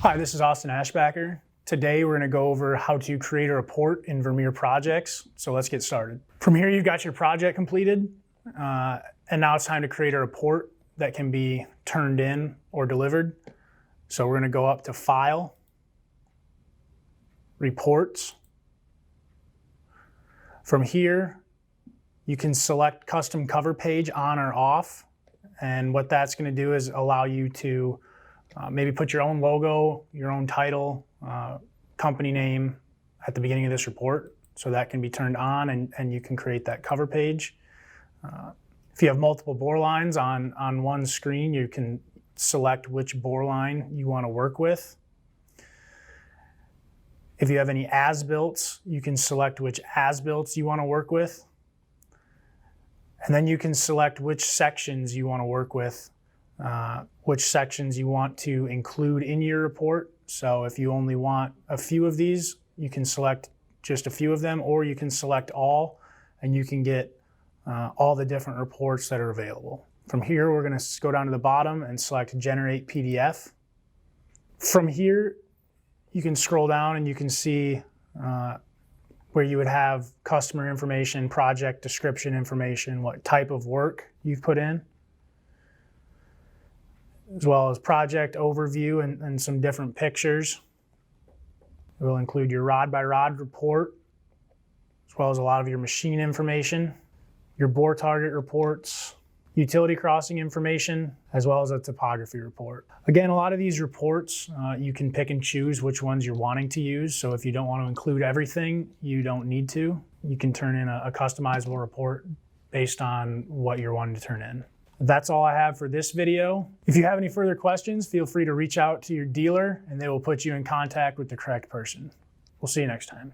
Hi, this is Austin Ashbacker. Today we're going to go over how to create a report in Vermeer Projects. So let's get started. From here you've got your project completed, and now it's time to create a report that can be turned in or delivered. So we're going to go up to File, Reports. From here you can select Custom Cover Page on or off, and what that's going to do is allow you to maybe put your own logo, your own title, company name at the beginning of this report. So that can be turned on and you can create that cover page. If you have multiple bore lines on one screen, you can select which bore line you want to work with. If you have any as-builts, you can select which as-builts you want to work with. And then you can select which sections you want to work with, which sections you want to include in your report. So if you only want a few of these, you can select just a few of them, or you can select all, and you can get all the different reports that are available. From here, we're going to go down to the bottom and select Generate PDF. From here, you can scroll down and you can see where you would have customer information, project description information, what type of work you've put in, as well as project overview and some different pictures. It will include your rod by rod report, as well as a lot of your machine information, your bore target reports, utility crossing information, as well as a topography report. Again, a lot of these reports, you can pick and choose which ones you're wanting to use. So if you don't want to include everything, you don't need to. You can turn in a customizable report based on what you're wanting to turn in. That's all I have for this video. If you have any further questions, feel free to reach out to your dealer and they will put you in contact with the correct person. We'll see you next time.